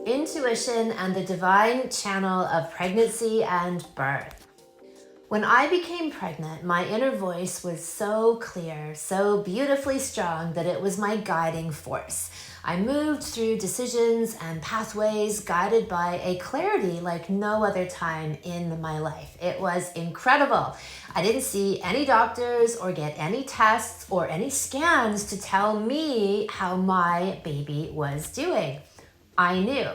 Intuition and the divine channel of pregnancy and birth. When I became pregnant, my inner voice was so clear, so beautifully strong that it was my guiding force. I moved through decisions and pathways guided by a clarity like no other time in my life. It was incredible. I didn't see any doctors or get any tests or any scans to tell me how my baby was doing. I knew.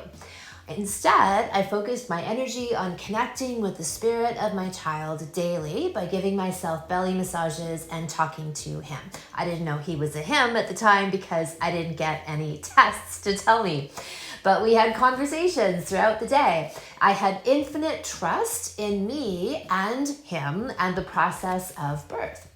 Instead, I focused my energy on connecting with the spirit of my child daily by giving myself belly massages and talking to him. I didn't know he was a him at the time because I didn't get any tests to tell me. But we had conversations throughout the day. I had infinite trust in me and him and the process of birth.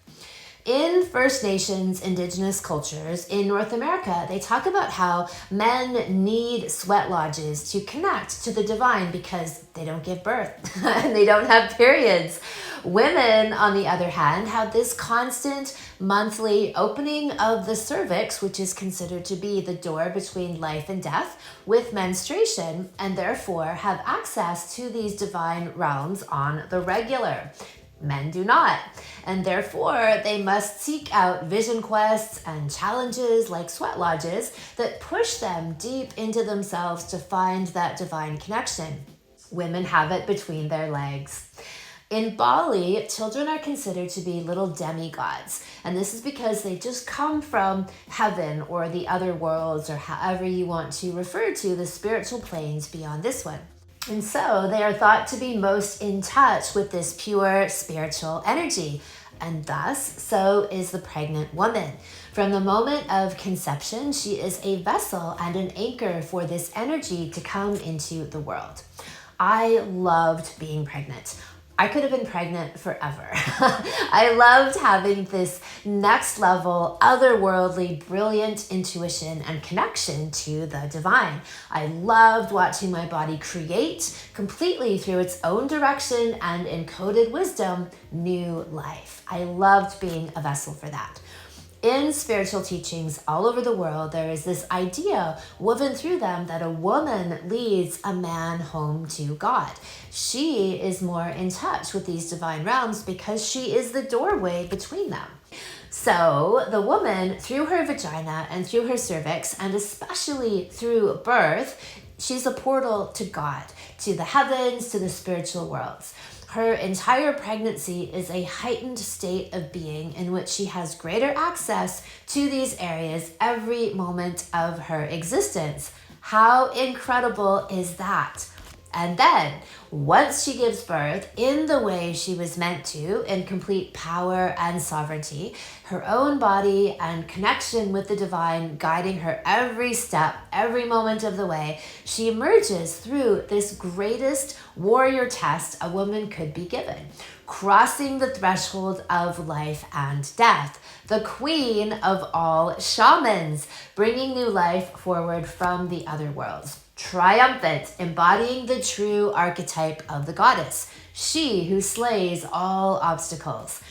In First Nations Indigenous cultures in North America, they talk about how men need sweat lodges to connect to the divine because they don't give birth and they don't have periods. Women, on the other hand, have this constant monthly opening of the cervix, which is considered to be the door between life and death, with menstruation, and therefore have access to these divine realms on the regular. Men do not, and therefore they must seek out vision quests and challenges like sweat lodges that push them deep into themselves to find that divine connection. Women have it between their legs. In Bali, children are considered to be little demigods, and this is because they just come from heaven or the other worlds, or however you want to refer to the spiritual planes beyond this one. And so they are thought to be most in touch with this pure spiritual energy. And thus, so is the pregnant woman. From the moment of conception, she is a vessel and an anchor for this energy to come into the world. I loved being pregnant. I could have been pregnant forever. I loved having this next level, otherworldly, brilliant intuition and connection to the divine. I loved watching my body create completely through its own direction and encoded wisdom, new life. I loved being a vessel for that. In spiritual teachings all over the world, there is this idea woven through them that a woman leads a man home to God. She is more in touch with these divine realms because she is the doorway between them. So the woman, through her vagina and through her cervix, and especially through birth, she's a portal to God, to the heavens, to the spiritual worlds. Her entire pregnancy is a heightened state of being in which she has greater access to these areas every moment of her existence. How incredible is that? And then, once she gives birth in the way she was meant to, in complete power and sovereignty, her own body and connection with the divine guiding her every step, every moment of the way, she emerges through this greatest warrior test a woman could be given, crossing the threshold of life and death, the queen of all shamans, bringing new life forward from the other worlds. Triumphant, embodying the true archetype of the goddess, she who slays all obstacles.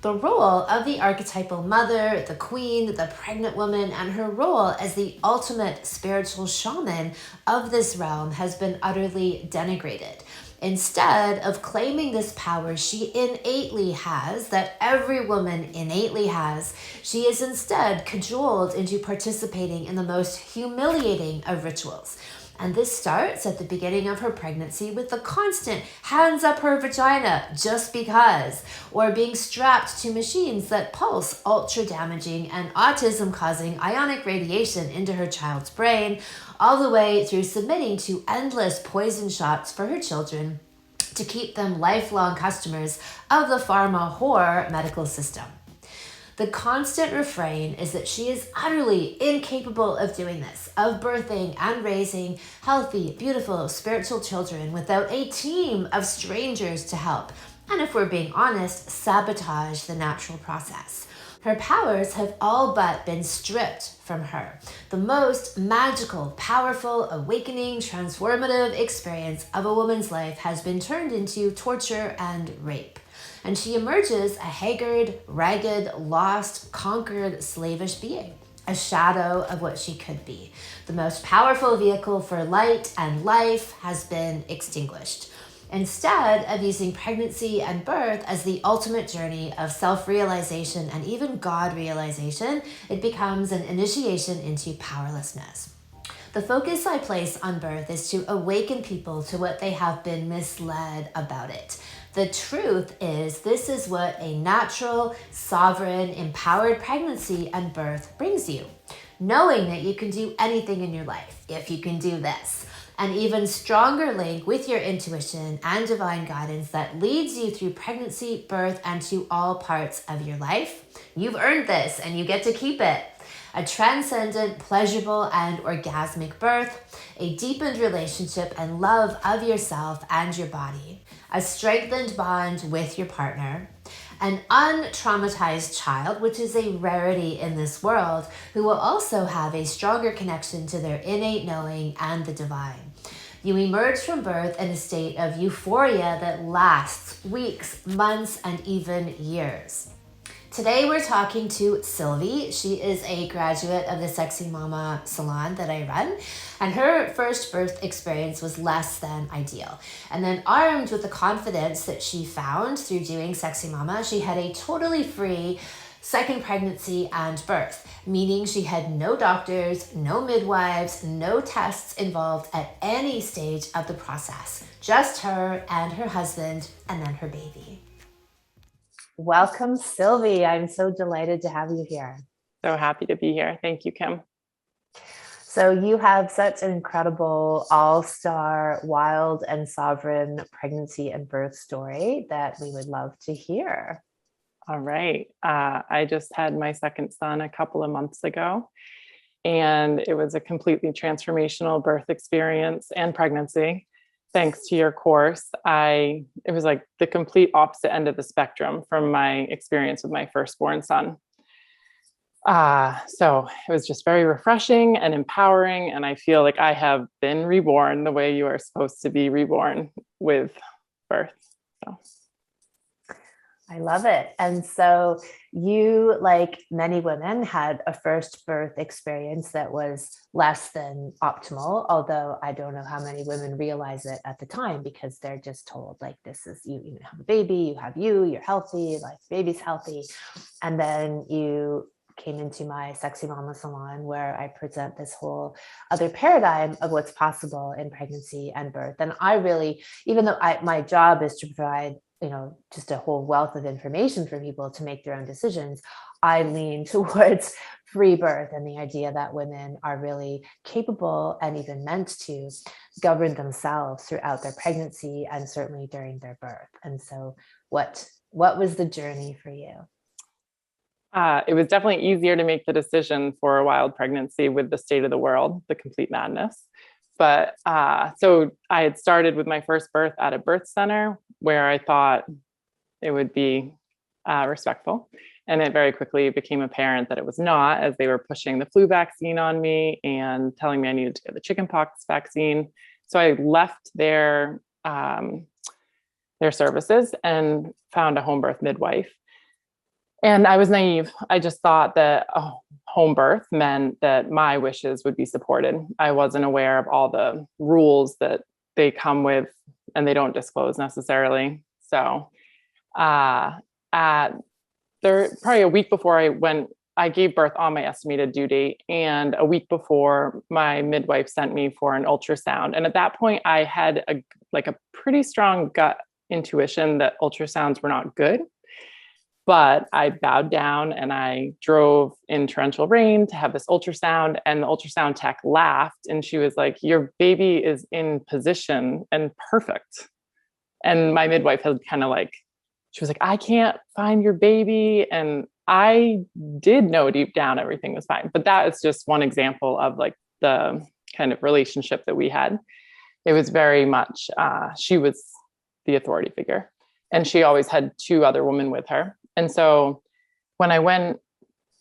The role of the archetypal mother, the queen, the pregnant woman, and her role as the ultimate spiritual shaman of this realm has been utterly denigrated. Instead of claiming this power she innately has, that every woman innately has, she is instead cajoled into participating in the most humiliating of rituals. And this starts at the beginning of her pregnancy with the constant hands up her vagina just because, or being strapped to machines that pulse ultra damaging and autism causing ionic radiation into her child's brain, all the way through submitting to endless poison shots for her children to keep them lifelong customers of the pharma whore medical system. The constant refrain is that she is utterly incapable of doing this, of birthing and raising healthy, beautiful, spiritual children without a team of strangers to help, and if we're being honest, sabotage the natural process. Her powers have all but been stripped from her. The most magical, powerful, awakening, transformative experience of a woman's life has been turned into torture and rape. And she emerges a haggard, ragged, lost, conquered, slavish being. a shadow of what she could be. The most powerful vehicle for light and life has been extinguished. Instead of using pregnancy and birth as the ultimate journey of self-realization and even God realization, it becomes an initiation into powerlessness. The focus I place on birth is to awaken people to what they have been misled about it. The truth is, this is what a natural, sovereign, empowered pregnancy and birth brings you. Knowing that you can do anything in your life if you can do this. An even stronger link with your intuition and divine guidance that leads you through pregnancy, birth, and to all parts of your life. You've earned this and you get to keep it. A transcendent, pleasurable, and orgasmic birth, a deepened relationship and love of yourself and your body, a strengthened bond with your partner, an untraumatized child, which is a rarity in this world, who will also have a stronger connection to their innate knowing and the divine. You emerge from birth in a state of euphoria that lasts weeks, months, and even years. Today we're talking to Sylvie. She is a graduate of the Sexy Mama salon that I run, and her first birth experience was less than ideal. And then armed with the confidence that she found through doing Sexy Mama, she had a totally free second pregnancy and birth, meaning she had no doctors, no midwives, no tests involved at any stage of the process. Just her and her husband, and then her baby. Welcome, Sylvie. I'm so delighted to have you here. So happy to be here. Thank you, Kim. So you have such an incredible all-star, wild and sovereign pregnancy and birth story that we would love to hear. All right. I just had my second son a couple of months ago, and it was a completely transformational birth experience and pregnancy. Thanks to your course, it was like the complete opposite end of the spectrum from my experience with my firstborn son. So it was just very refreshing and empowering. And I feel like I have been reborn the way you are supposed to be reborn with birth. So I love it. And so you, like many women, had a first birth experience that was less than optimal, although I don't know how many women realize it at the time because they're just told, like, this is, you have a baby, you're healthy, like baby's healthy. And then you came into my Sexy Mama salon where I present this whole other paradigm of what's possible in pregnancy and birth. And I really, even though my job is to provide just a whole wealth of information for people to make their own decisions, I lean towards free birth and the idea that women are really capable and even meant to govern themselves throughout their pregnancy and certainly during their birth. And so what was the journey for you? it was definitely easier to make the decision for a wild pregnancy with the state of the world, the complete madness. But so I had started with my first birth at a birth center where I thought it would be respectful. And it very quickly became apparent that it was not, as they were pushing the flu vaccine on me and telling me I needed to get the chickenpox vaccine. So I left their services and found a home birth midwife. And I was naive. I just thought that home birth meant that my wishes would be supported. I wasn't aware of all the rules that they come with and they don't disclose necessarily. So probably a week before I gave birth on my estimated due date. And a week before, my midwife sent me for an ultrasound. And at that point, I had a pretty strong gut intuition that ultrasounds were not good. But I bowed down and I drove in torrential rain to have this ultrasound, and the ultrasound tech laughed and she was like, "Your baby is in position and perfect." And my midwife had she was like, "I can't find your baby." And I did know deep down everything was fine. But that is just one example of the kind of relationship that we had. It was very much, she was the authority figure, and she always had two other women with her. And so when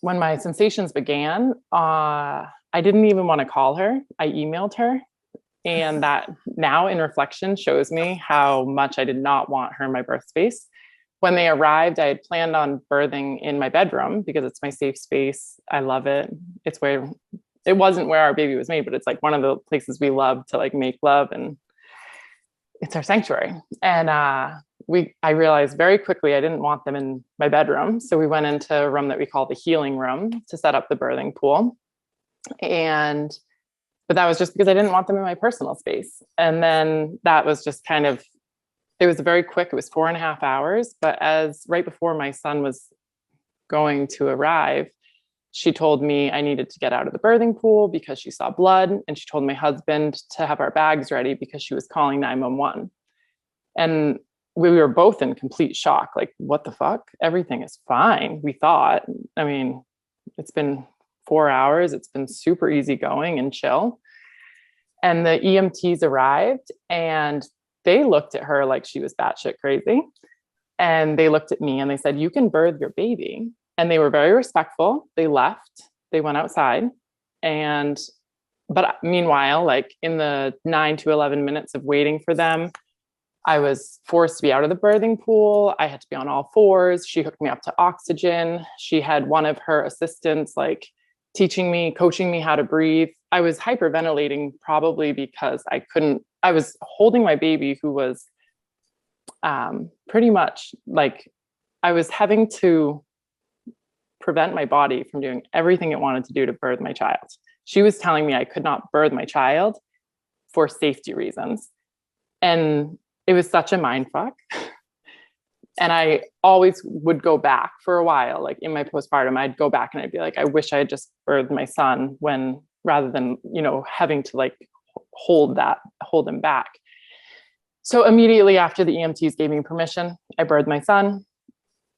my sensations began, I didn't even want to call her. I emailed her. And that now in reflection shows me how much I did not want her in my birth space. when they arrived, I had planned on birthing in my bedroom because it's my safe space. I love it. It's where it wasn't where our baby was made, but it's like one of the places we love to like make love, and it's our sanctuary. And I realized very quickly I didn't want them in my bedroom. So we went into a room that we call the healing room to set up the birthing pool. But that was just because I didn't want them in my personal space. And then that was just kind of, it was very quick. It was 4.5 hours. But as right before my son was going to arrive, she told me I needed to get out of the birthing pool because she saw blood. And she told my husband to have our bags ready because she was calling 911. And we were both in complete shock. Like, what the fuck? Everything is fine, we thought. I mean, it's been 4 hours. It's been super easygoing and chill. And the EMTs arrived and they looked at her like she was batshit crazy. And they looked at me and they said, "You can birth your baby." And they were very respectful. They left, they went outside. But meanwhile, like in the 9 to 11 minutes of waiting for them, I was forced to be out of the birthing pool. I had to be on all fours. She hooked me up to oxygen. She had one of her assistants like teaching me, coaching me how to breathe. I was hyperventilating probably because I was holding my baby who was pretty much like I was having to prevent my body from doing everything it wanted to do to birth my child. She was telling me I could not birth my child for safety reasons. And it was such a mind fuck. And I always would go back for a while, like in my postpartum, I'd go back and I'd be like, I wish I had just birthed my son rather than, having to like hold him back. So immediately after the EMTs gave me permission, I birthed my son.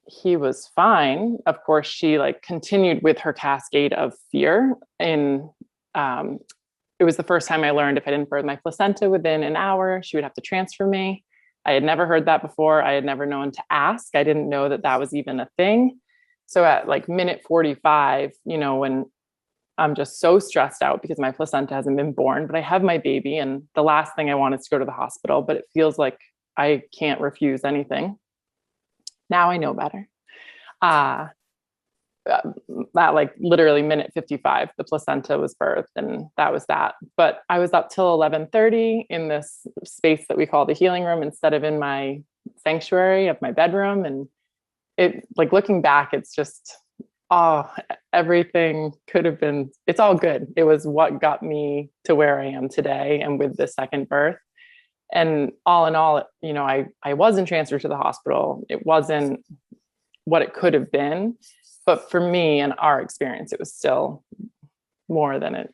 He was fine. Of course, she like continued with her cascade of fear. It was the first time I learned if I didn't birth my placenta within an hour, she would have to transfer me. I had never heard that before. I had never known to ask. I didn't know that was even a thing. So at like minute 45, when I'm just so stressed out because my placenta hasn't been born, but I have my baby and the last thing I want is to go to the hospital, but it feels like I can't refuse anything. Now I know better. That like literally minute 55, the placenta was birthed and that was that. But I was up till 11:30 in this space that we call the healing room instead of in my sanctuary of my bedroom. And it like looking back, it's just, everything could have been, it's all good. It was what got me to where I am today and with the second birth. And all in all, I wasn't transferred to the hospital. It wasn't what it could have been. But for me and our experience, it was still more than it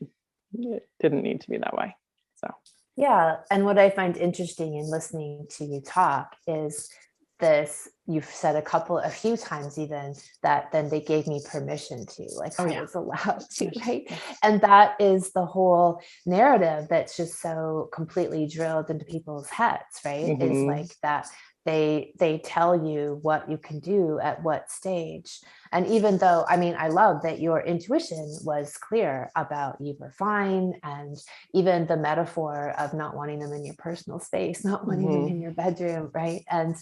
didn't need to be that way. So, yeah. And what I find interesting in listening to you talk is this, you've said a few times even that then they gave me permission to, like, I was allowed to, right? And that is the whole narrative that's just so completely drilled into people's heads, right? Mm-hmm. Is like that they tell you what you can do at what stage. And even though, I love that your intuition was clear about you were fine. And even the metaphor of not wanting them in your personal space, not wanting them in your bedroom, right? And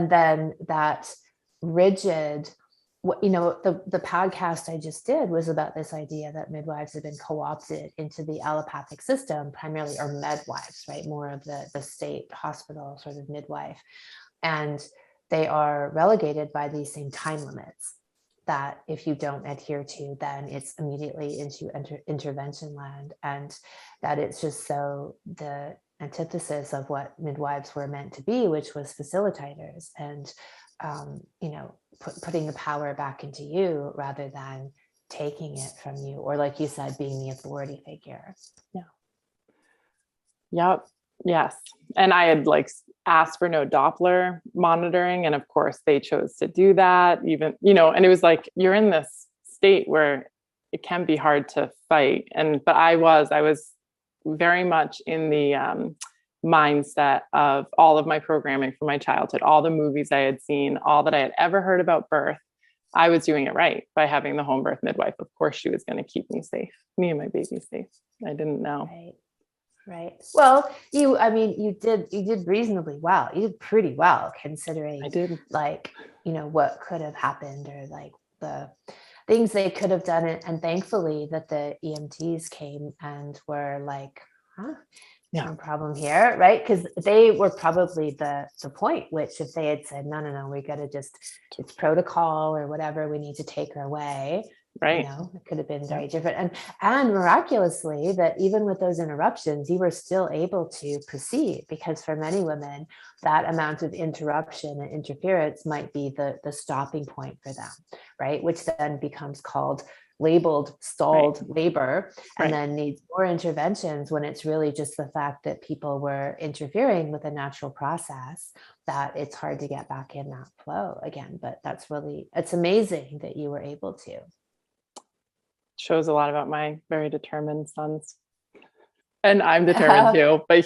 then that rigid, the podcast I just did was about this idea that midwives have been co-opted into the allopathic system, primarily, or medwives, right? More of the state hospital sort of midwife. And they are relegated by these same time limits that if you don't adhere to, then it's immediately into intervention land. And that it's just so the antithesis of what midwives were meant to be, which was facilitators and, putting the power back into you rather than taking it from you, or like you said, being the authority figure. Yeah. Yep. Yes. And I had like asked for no Doppler monitoring. And of course they chose to do that even, and it was like, you're in this state where it can be hard to fight. But I was very much in the mindset of all of my programming from my childhood, all the movies I had seen, all that I had ever heard about birth. I was doing it right by having the home birth midwife. Of course, she was going to keep me safe, me and my baby safe. I didn't know. Right. Right. Well, you did reasonably well. You did pretty well I considering did. like, what could have happened or like the things they could have done it. And thankfully that the EMTs came and were like, huh, Yeah. no problem here, right? Because they were probably the point, which if they had said, no, we got to just, it's protocol or whatever, we need to take her away, Right. it could have been very different. And miraculously, that even with those interruptions, you were still able to proceed, because for many women, that amount of interruption and interference might be the stopping point for them, right? Which then becomes labeled stalled labor, and then needs more interventions, when it's really just the fact that people were interfering with a natural process, that it's hard to get back in that flow again. But it's amazing that you were able to. Shows a lot about my very determined sons. And I'm determined too, but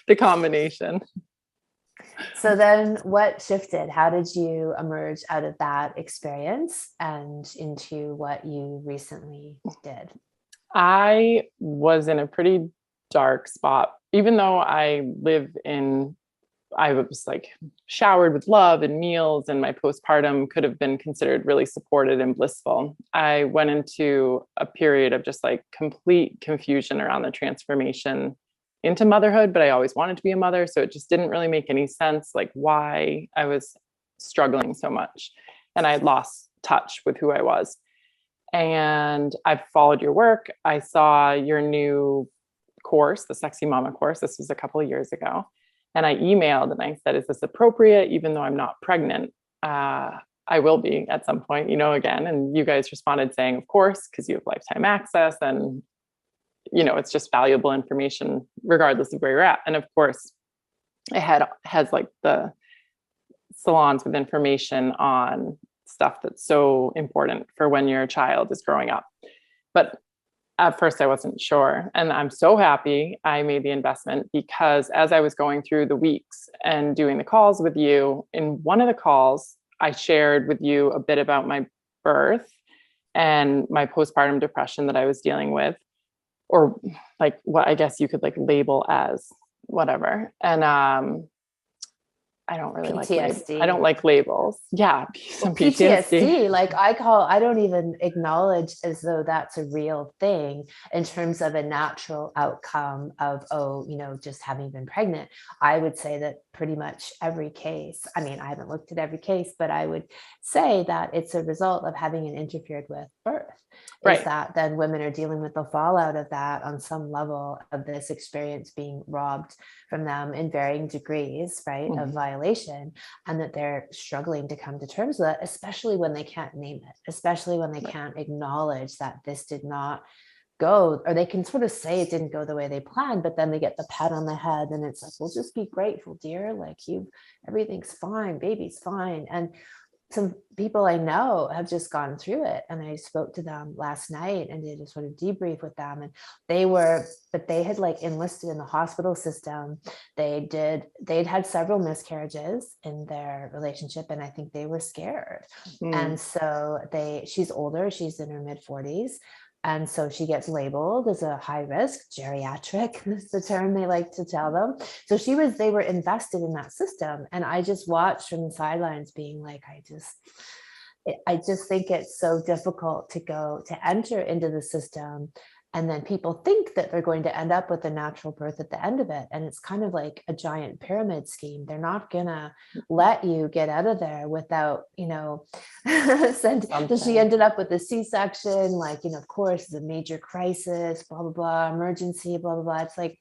the combination. So then what shifted? How did you emerge out of that experience and into what you recently did? I was in a pretty dark spot, even though I was like showered with love and meals, and my postpartum could have been considered really supported and blissful. I went into a period of just like complete confusion around the transformation into motherhood, but I always wanted to be a mother. So it just didn't really make any sense, like why I was struggling so much. And I had lost touch with who I was. And I've followed your work. I saw your new course, the Sexy Mama course. This was a couple of years ago. And I emailed and I said, is this appropriate? Even though I'm not pregnant, I will be at some point, again. And you guys responded saying, of course, because you have lifetime access and, it's just valuable information regardless of where you're at. And of course, it has like the salons with information on stuff that's so important for when your child is growing up. But at first I wasn't sure. And I'm so happy I made the investment, because as I was going through the weeks and doing the calls with you, in one of the calls, I shared with you a bit about my birth and my postpartum depression that I was dealing with, or like what I guess you could like label as whatever. And I don't really PTSD. I don't like labels. Yeah. Some PTSD, like I don't even acknowledge as though that's a real thing in terms of a natural outcome of, just having been pregnant. I would say that pretty much every case, I haven't looked at every case, but I would say that it's a result of having an interfered with birth. Is that then women are dealing with the fallout of that on some level of this experience being robbed from them in varying degrees, right, of violation, and that they're struggling to come to terms with it, especially when they can't name it, especially when they can't acknowledge that this did not go, or they can sort of say it didn't go the way they planned, but then they get the pat on the head and it's like, well, just be grateful, dear, like everything's fine, baby's fine. And some people I know have just gone through it, and I spoke to them last night and did a sort of debrief with them, and they had like enlisted in the hospital system. They'd had several miscarriages in their relationship, and I think they were scared. And so she's older, she's in her mid-40s. And so she gets labeled as a high risk geriatric, is the term they like to tell them. So they were invested in that system. And I just watched from the sidelines being like, I just think it's so difficult to enter into the system. And then people think that they're going to end up with a natural birth at the end of it. And it's kind of like a giant pyramid scheme. They're not going to let you get out of there without, so she ended up with a C-section, like, of course, it's a major crisis, blah, blah, blah, emergency, blah, blah, blah. It's like,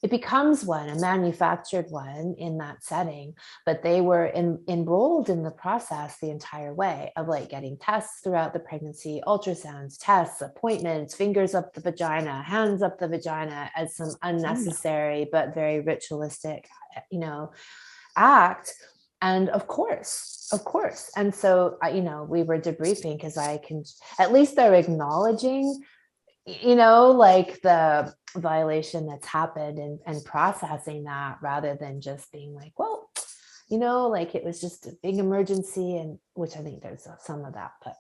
it becomes a manufactured one in that setting, but they were enrolled in the process the entire way of like getting tests throughout the pregnancy, ultrasounds, tests, appointments, fingers up the vagina, hands up the vagina, as some unnecessary but very ritualistic, act. And of course. And so, we were debriefing because at least they're acknowledging like the violation that's happened and processing that, rather than just being like, well, like it was just a big emergency, and which I think there's some of that, but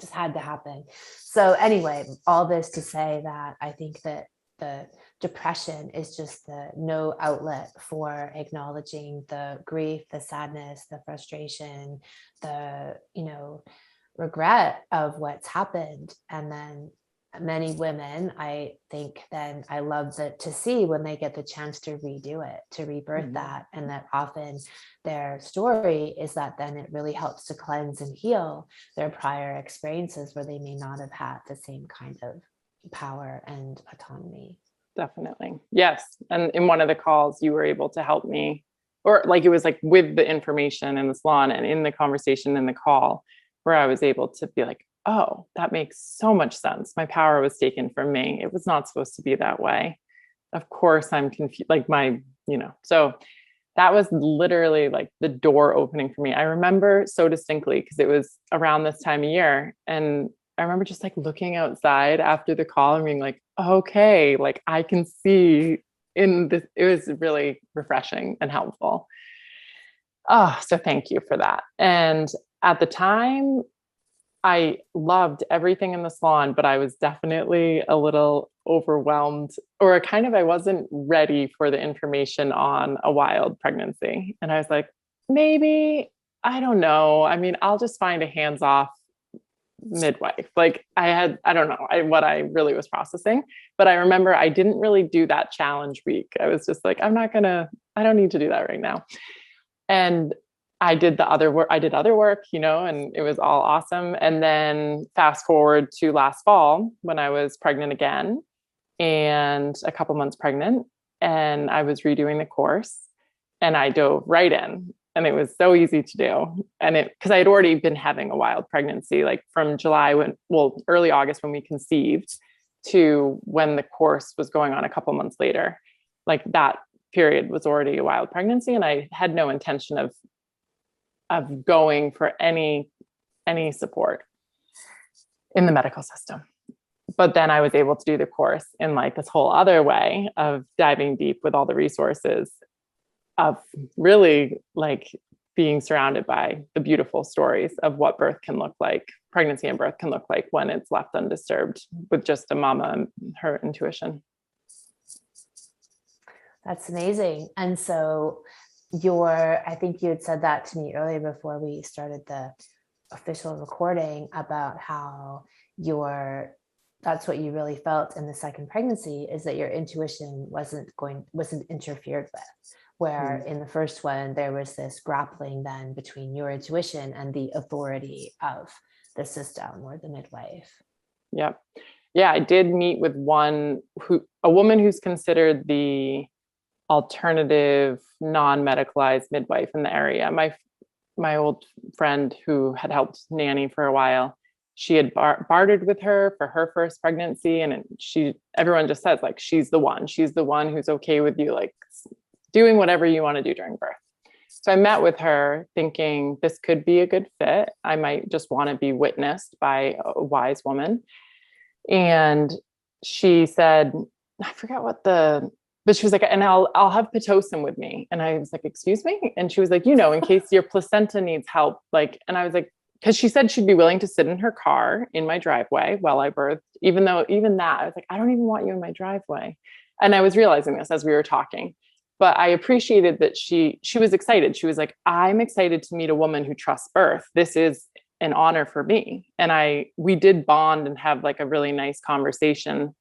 just had to happen. So anyway, all this to say that I think that the depression is just the no outlet for acknowledging the grief, the sadness, the frustration, the, regret of what's happened. And then many women, I think, then I love that to see when they get the chance to redo it, to rebirth that. And that often their story is that then it really helps to cleanse and heal their prior experiences where they may not have had the same kind of power and autonomy. Definitely. Yes. And in one of the calls, you were able to help me, or like it was like with the information in the salon and in the conversation in the call, where I was able to be like, oh, that makes so much sense. My power was taken from me. It was not supposed to be that way. Of course, I'm confused, like so that was literally like the door opening for me. I remember so distinctly because it was around this time of year. And I remember just like looking outside after the call and being like, okay, like I can see in this. It was really refreshing and helpful. Oh, so thank you for that. And at the time, I loved everything in the salon, but I was definitely a little overwhelmed, or I wasn't ready for the information on a wild pregnancy. And I was like, maybe, I don't know. I mean, I'll just find a hands-off midwife. Like I don't know what I really was processing, but I remember I didn't really do that challenge week. I was just like, I don't need to do that right now. And I did other work, and it was all awesome. And then fast forward to last fall when I was pregnant again and a couple months pregnant, and I was redoing the course and I dove right in, and it was so easy to do. And because I had already been having a wild pregnancy, like from early August when we conceived to when the course was going on a couple months later, like that period was already a wild pregnancy. And I had no intention of going for any support in the medical system. But then I was able to do the course in like this whole other way of diving deep with all the resources, of really like being surrounded by the beautiful stories of what birth can look like, pregnancy and birth can look like when it's left undisturbed with just a mama and her intuition. That's amazing. And so I think you had said that to me earlier before we started the official recording about how that's what you really felt in the second pregnancy, is that your intuition wasn't interfered with. Where in the first one, there was this grappling then between your intuition and the authority of the system or the midwife. Yep. Yeah, I did meet with a woman who's considered the alternative non-medicalized midwife in the area. My old friend who had helped nanny for a while, she had bartered with her for her first pregnancy. And everyone just says like, she's the one who's okay with you, like doing whatever you want to do during birth. So I met with her thinking this could be a good fit. I might just want to be witnessed by a wise woman. And she said, I forgot but she was like, and I'll have Pitocin with me. And I was like, excuse me? And she was like, in case your placenta needs help. Like, and I was like, because she said she'd be willing to sit in her car in my driveway while I birthed, even that, I was like, I don't even want you in my driveway. And I was realizing this as we were talking, but I appreciated that she was excited. She was like, I'm excited to meet a woman who trusts birth. This is an honor for me. And we did bond and have like a really nice conversation.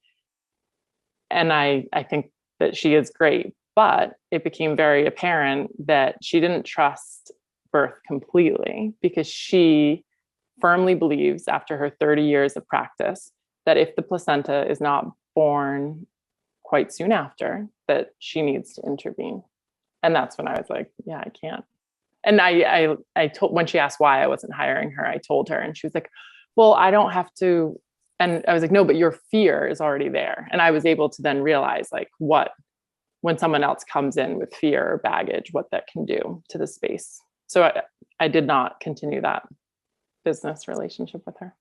And I think that she is great, but it became very apparent that she didn't trust birth completely, because she firmly believes, after her 30 years of practice, that if the placenta is not born quite soon after, that she needs to intervene. And that's when I was like, yeah, I can't. And I told, when she asked why I wasn't hiring her, I told her, and she was like, well, I don't have to. And I was like, no, but your fear is already there. And I was able to then realize like when someone else comes in with fear or baggage, what that can do to the space. So I did not continue that business relationship with her.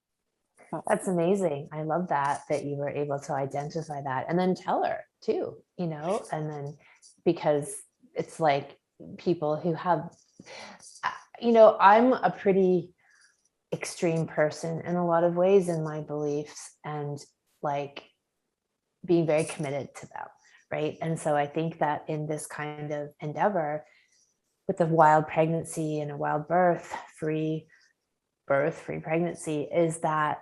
That's amazing. I love that you were able to identify that and then tell her too, and then, because it's like people who have, I'm a pretty extreme person in a lot of ways in my beliefs, and like being very committed to them, right? And so I think that in this kind of endeavor, with a wild pregnancy and a wild free pregnancy, is that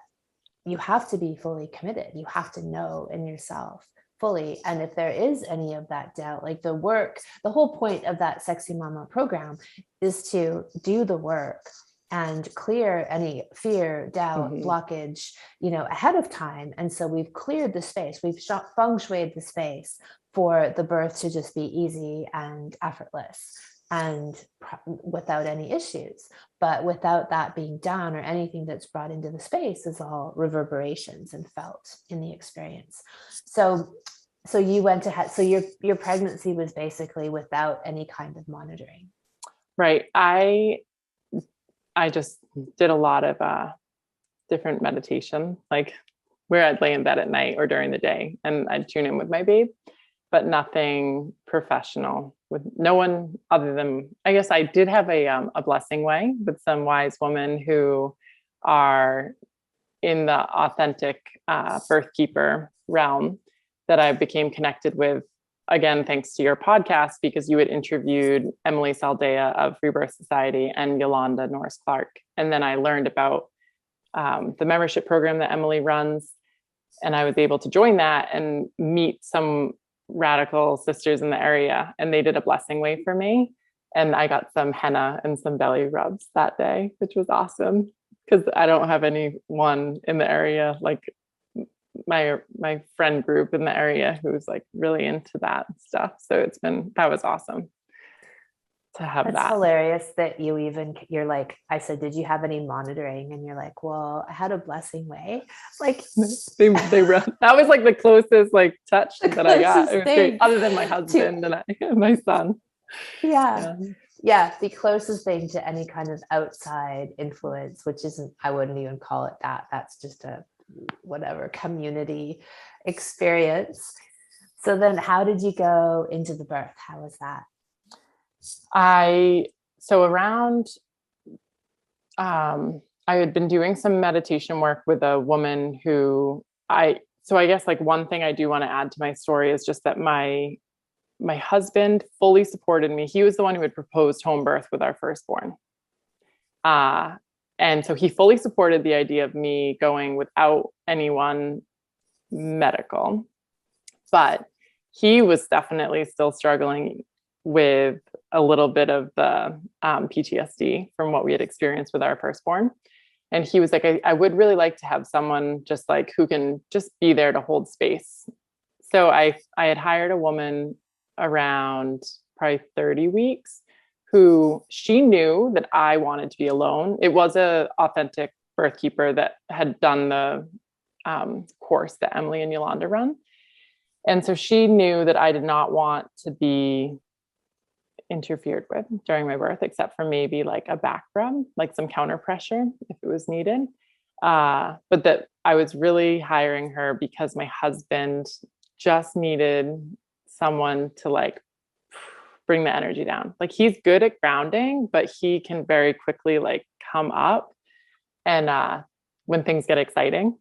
you have to be fully committed. You have to know in yourself fully. And if there is any of that doubt, like the whole point of that Sexy Mama program is to do the work and clear any fear, doubt, blockage, ahead of time. And so we've cleared the space, we've feng shuied the space for the birth to just be easy and effortless and without any issues. But without that being done, or anything that's brought into the space is all reverberations and felt in the experience. So you went ahead, so your pregnancy was basically without any kind of monitoring. Right. I just did a lot of different meditation, like where I'd lay in bed at night or during the day, and I'd tune in with my babe, but nothing professional, with no one other than, I guess I did have a blessing way with some wise women who are in the authentic birth keeper realm that I became connected with, again, thanks to your podcast, because you had interviewed Emily Saldea of Rebirth Society and Yolanda Norris Clark. And then I learned about the membership program that Emily runs. And I was able to join that and meet some radical sisters in the area. And they did a blessing way for me. And I got some henna and some belly rubs that day, which was awesome, because I don't have anyone in the area, like my friend group in the area, who's like really into that stuff. So that was awesome to have. That's hilarious that you're like, I said, did you have any monitoring? And you're like, well, I had a blessing way. Like they that was like the closest like touch that I got. It was great, other than my husband and my son. Yeah. The closest thing to any kind of outside influence, which isn't, I wouldn't even call it that. That's just a whatever community experience. So then how did you go into the birth? How was that? I had been doing some meditation work with a woman who I guess like one thing I do want to add to my story is just that my husband fully supported me. He was the one who had proposed home birth with our firstborn. And so he fully supported the idea of me going without anyone medical, but he was definitely still struggling with a little bit of the PTSD from what we had experienced with our firstborn. And he was like, I would really like to have someone just like who can just be there to hold space. So I had hired a woman around probably 30 weeks who she knew that I wanted to be alone. It was a authentic birth keeper that had done the course that Emily and Yolanda run. And so she knew that I did not want to be interfered with during my birth, except for maybe like a back rub, like some counter pressure if it was needed. But that I was really hiring her because my husband just needed someone to like bring the energy down. Like he's good at grounding, but he can very quickly like come up and when things get exciting.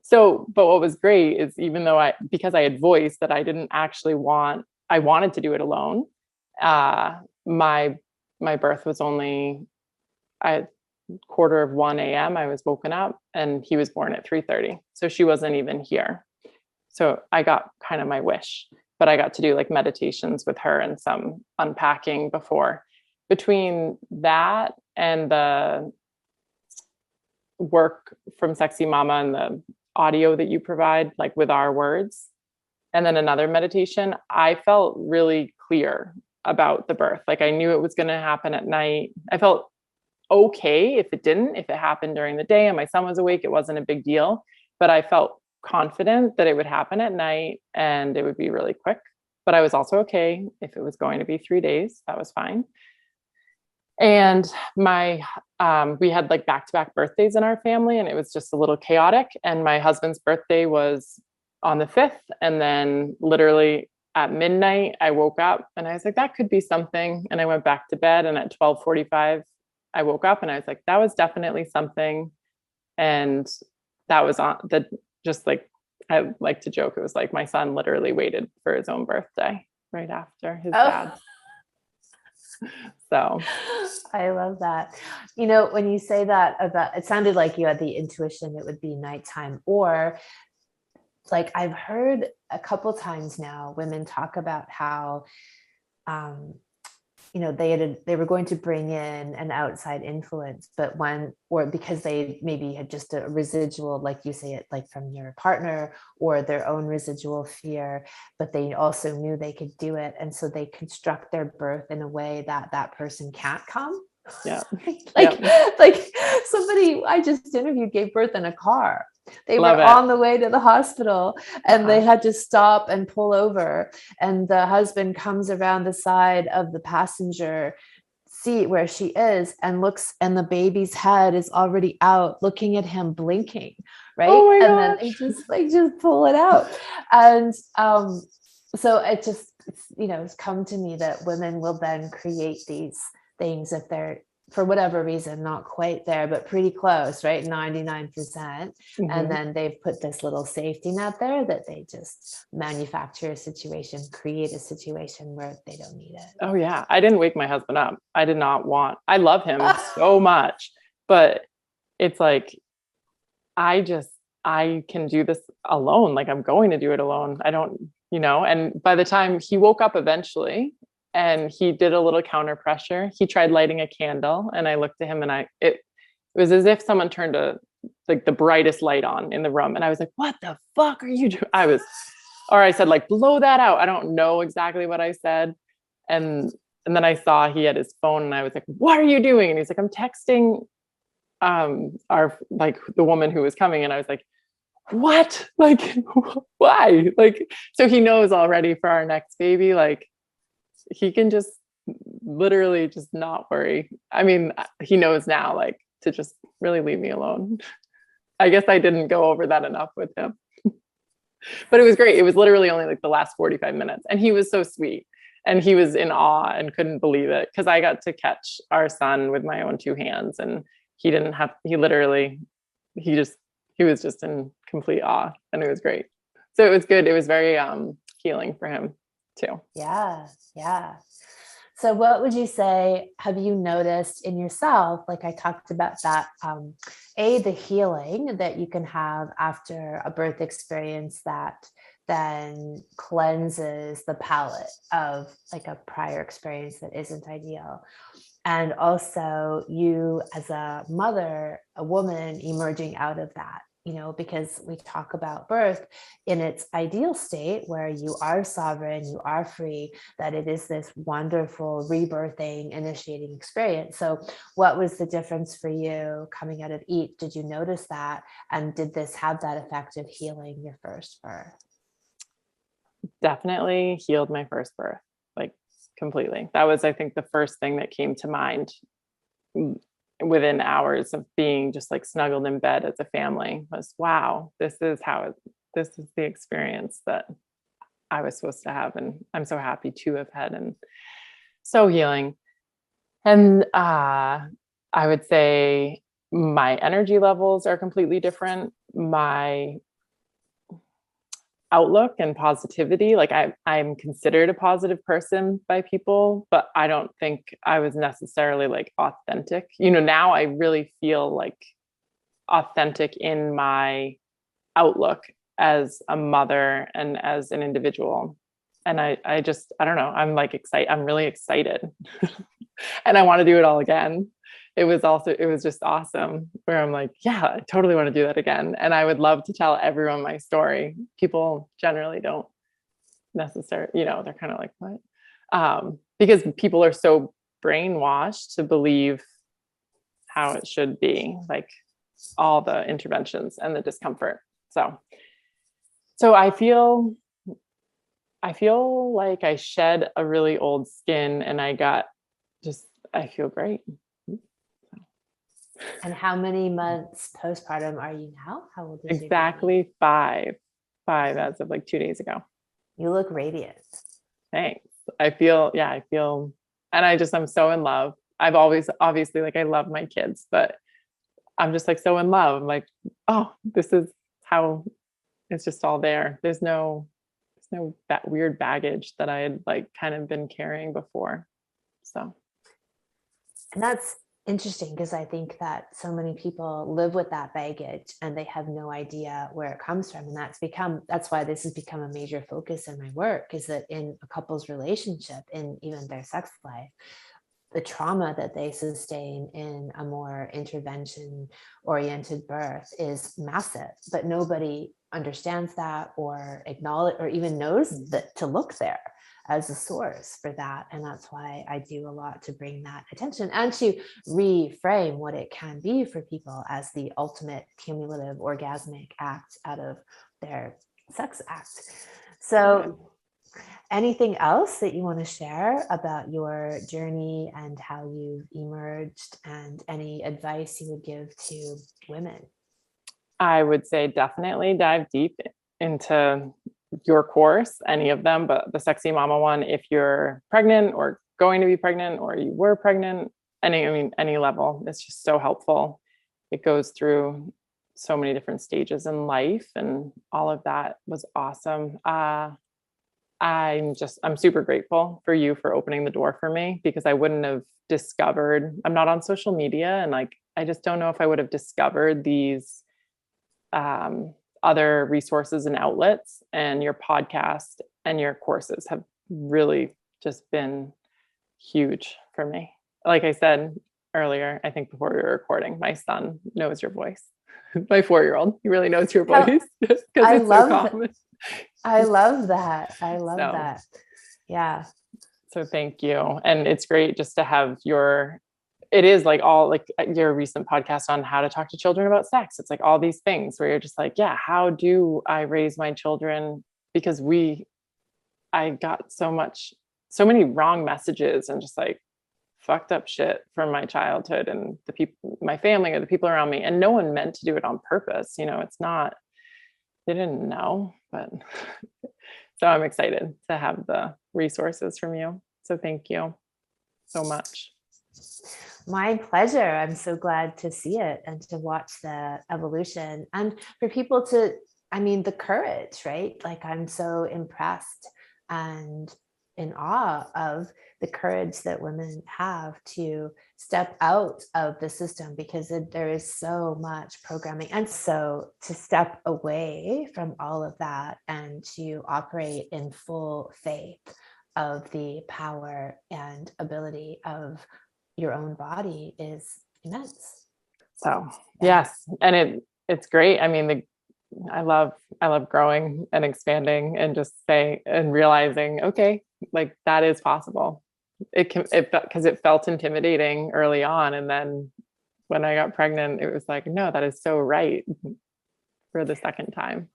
So, but what was great is even though because I had voiced that I didn't actually I wanted to do it alone. My birth was only at 1:15 a.m. I was woken up and he was born at 3:30. So she wasn't even here. So I got kind of my wish, but I got to do like meditations with her and some unpacking before. Between that and the work from Sexy Mama and the audio that you provide, like with our words, and then another meditation, I felt really clear about the birth. Like I knew it was going to happen at night. I felt okay if it happened during the day and my son was awake, it wasn't a big deal, but I felt confident that it would happen at night and it would be really quick. But I was also okay if it was going to be 3 days, that was fine. And we had like back-to-back birthdays in our family and it was just a little chaotic. And my husband's birthday was on the 5th. And then literally at midnight, I woke up and I was like, that could be something. And I went back to bed and at 12:45, I woke up and I was like, that was definitely something. And that was on just like I like to joke, it was like my son literally waited for his own birthday right after his Oh, dad. So I love that. You know, when you say that about, it sounded like you had the intuition it would be nighttime, or like I've heard a couple times now women talk about how um, you know, they were going to bring in an outside influence, but when, or because they maybe had just a residual, like you say it, like from your partner or their own residual fear, but they also knew they could do it, and so they construct their birth in a way that that person can't come. yeah. like Yep. like somebody I just interviewed gave birth in a car. They Love were it. on the way to the hospital and they had to stop and pull over, and the husband comes around the side of the passenger seat where she is and looks, and the baby's head is already out looking at him blinking, right? Oh my And then they gosh. just pull it out. And so it just, you know, it's come to me that women will then create these things if they're, for whatever reason, not quite there, but pretty close, right? 99%. And Mm-hmm. then they've put this little safety net there that they just manufacture a situation, create a situation where they don't need it. Oh yeah. I didn't wake my husband up. I did not want, I love him so much, but it's like, I just, I can do this alone. Like I'm going to do it alone. I don't, you know, and by the time he woke up eventually and he did a little counter pressure, he tried lighting a candle and I looked at him and it was as if someone turned like the brightest light on in the room. And I was like, what the fuck are you doing? Or I said like, blow that out. I don't know exactly what I said. And, and then I saw he had his phone and I was like, what are you doing? And he's like, I'm texting our, like the woman who was coming. And I was like, what? Like, why? Like, so he knows already for our next baby, like he can just literally just not worry. I mean, he knows now, like to just really leave me alone. I guess I didn't go over that enough with him, but it was great. It was literally only like the last 45 minutes and he was so sweet. And he was in awe and couldn't believe it because I got to catch our son with my own two hands and he didn't have, he literally, he just, he was just in complete awe and it was great. So it was good. It was very healing for him too. Yeah, yeah. So what would you say, have you noticed in yourself, like I talked about that, the healing that you can have after a birth experience that then cleanses the palette of like a prior experience that isn't ideal. And also you as a mother, a woman emerging out of that, you know, because we talk about birth in its ideal state where you are sovereign, you are free, that it is this wonderful rebirthing, initiating experience. So what was the difference for you coming out of each? Did you notice that? And did this have that effect of healing your first birth? Definitely healed my first birth, like completely. That was, I think, the first thing that came to mind within hours of being just like snuggled in bed as a family was, wow, this is this is the experience that I was supposed to have. And I'm so happy to have had and so healing. And I would say my energy levels are completely different. My outlook and positivity, like I'm considered a positive person by people, but I don't think I was necessarily like authentic. You know, now I really feel like authentic in my outlook as a mother and as an individual. And I just, I don't know, I'm like excited. I'm really excited and I want to do it all again. It was just awesome where I'm like, yeah, I totally want to do that again. And I would love to tell everyone my story. People generally don't necessarily, you know, they're kind of like, what? Because people are so brainwashed to believe how it should be, like all the interventions and the discomfort. So I feel like I shed a really old skin and I feel great. And how many months postpartum are you now? How old is your baby? Exactly five as of like 2 days ago. You look radiant. Thanks. I feel, and I'm so in love. I've always, obviously, like I love my kids, but I'm just like so in love. I'm like, oh, this is how It's just all there. There's no that weird baggage that I had like kind of been carrying before. So. And that's interesting because I think that so many people live with that baggage and they have no idea where it comes from. And that's why this has become a major focus in my work, is that in a couple's relationship, in even their sex life, the trauma that they sustain in a more intervention oriented birth is massive, but nobody understands that or acknowledge or even knows that to look there as a source for that. And that's why I do a lot to bring that attention and to reframe what it can be for people as the ultimate cumulative orgasmic act out of their sex act. So anything else that you want to share about your journey and how you've emerged, and any advice you would give to women? I would say definitely dive deep into your course, any of them, but the Sexy Mama one, if you're pregnant or going to be pregnant or you were pregnant, any level, it's just so helpful. It goes through so many different stages in life, and all of that was awesome. I'm super grateful for you for opening the door for me, because I wouldn't have discovered, I'm not on social media, and like, I just don't know if I would have discovered these other resources and outlets, and your podcast and your courses have really just been huge for me. Like I said earlier, I think before we were recording, my son knows your voice. My 4-year-old, he really knows your voice because it's so common. I love that. I love that. Yeah. So thank you. And it's great just to have it is like all like your recent podcast on how to talk to children about sex. It's like all these things where you're just like, yeah, how do I raise my children? Because I got so many wrong messages and just like fucked up shit from my childhood and the people, my family or the people around me. And no one meant to do it on purpose. It's not, they didn't know, but so I'm excited to have the resources from you. So thank you so much. My pleasure. I'm so glad to see it and to watch the evolution, and for people the courage, right? Like, I'm so impressed and in awe of the courage that women have to step out of the system, because there is so much programming. And so to step away from all of that and to operate in full faith of the power and ability of your own body is immense. So yes. And it's great. I mean, I love growing and expanding and just and realizing, okay, like that is possible. Because it felt intimidating early on. And then when I got pregnant, it was like, no, that is so right for the second time.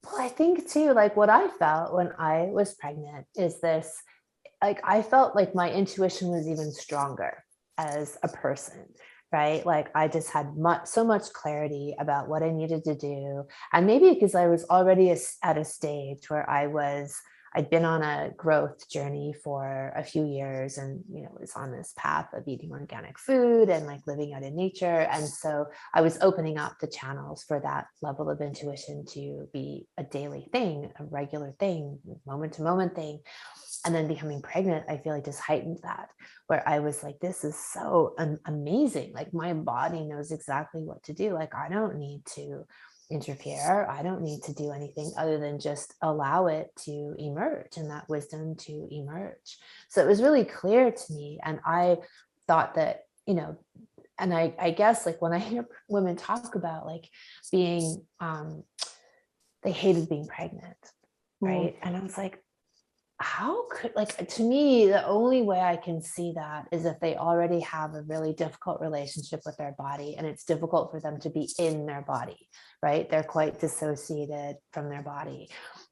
Well, I think too, like what I felt when I was pregnant is this, like, I felt like my intuition was even stronger as a person, right? Like I just had so much clarity about what I needed to do. And maybe because I was already at a stage where I'd been on a growth journey for a few years, and was on this path of eating organic food and like living out in nature. And so I was opening up the channels for that level of intuition to be a daily thing, a regular thing, moment to moment thing. And then becoming pregnant, I feel like just heightened that, where I was like, this is so amazing. Like my body knows exactly what to do. Like I don't need to interfere. I don't need to do anything other than just allow it to emerge and that wisdom to emerge. So it was really clear to me. And I thought that, and I guess like when I hear women talk about like being, they hated being pregnant, right? And I was like, how could, like, to me, the only way I can see that is if they already have a really difficult relationship with their body, and it's difficult for them to be in their body, right? They're quite dissociated from their body.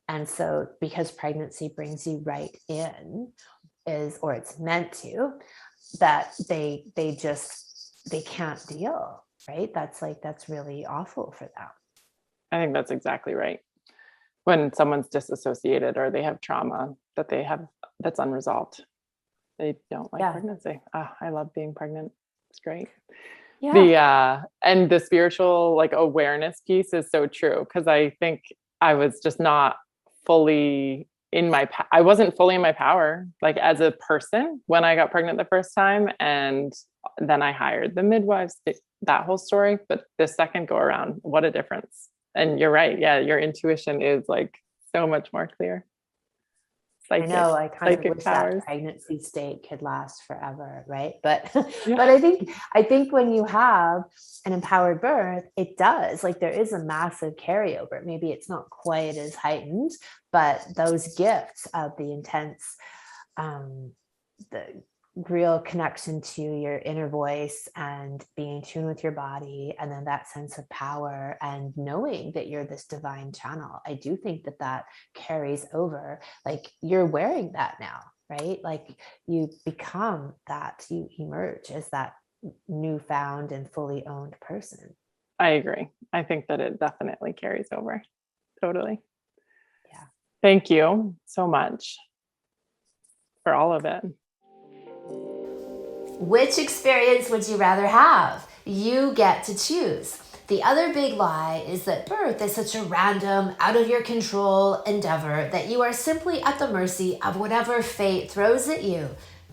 And so because pregnancy brings you right in, or it's meant to, that they can't deal, right? That's really awful for them. I think that's exactly right. When someone's disassociated or they have trauma that's unresolved, they don't like pregnancy. I love being pregnant. It's great. Yeah. And the spiritual like awareness piece is so true, because I think I was just not fully I wasn't fully in my power, like as a person when I got pregnant the first time. And then I hired the midwives, that whole story. But the second go around, what a difference. And you're right. Yeah. Your intuition is like so much more clear. I know, I kind of wish Powers. that pregnancy state could last forever, right? But Yeah. but I think when you have an empowered birth, it does. Like there is a massive carryover. Maybe it's not quite as heightened, but those gifts of the intense the real connection to your inner voice and being in tune with your body, and then that sense of power and knowing that you're this divine channel, I do think that that carries over. Like you're wearing that now, right? Like you become that, you emerge as that newfound and fully owned person. I agree. I think that it definitely carries over. Totally. Yeah. Thank you so much for all of it. Which experience would you rather have? You get to choose. The other big lie is that birth is such a random, out of your control endeavor that you are simply at the mercy of whatever fate throws at you.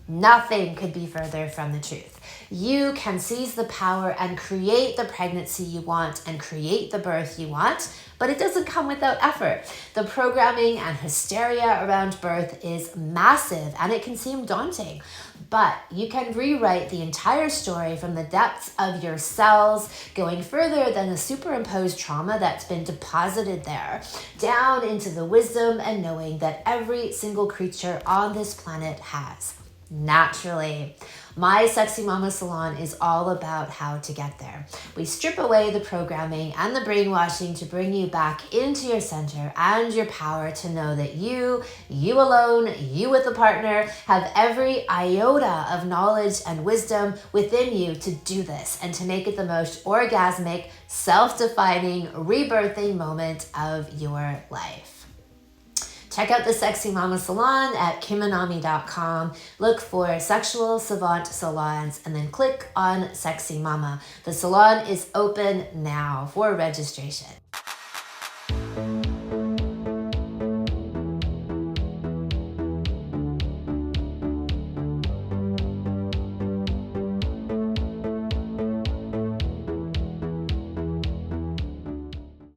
Nothing could be further from the truth. You can seize the power and create the pregnancy you want and create the birth you want, but it doesn't come without effort. The programming and hysteria around birth is massive and it can seem daunting. But you can rewrite the entire story from the depths of your cells, going further than the superimposed trauma that's been deposited there, down into the wisdom and knowing that every single creature on this planet has. Naturally. My Sexy Mama Salon is all about how to get there. We strip away the programming and the brainwashing to bring you back into your center and your power to know that you alone, you with a partner, have every iota of knowledge and wisdom within you to do this and to make it the most orgasmic, self-defining, rebirthing moment of your life. Check out the Sexy Mama Salon at kimanami.com. Look for Sexual Savant Salons and then click on Sexy Mama. The salon is open now for registration.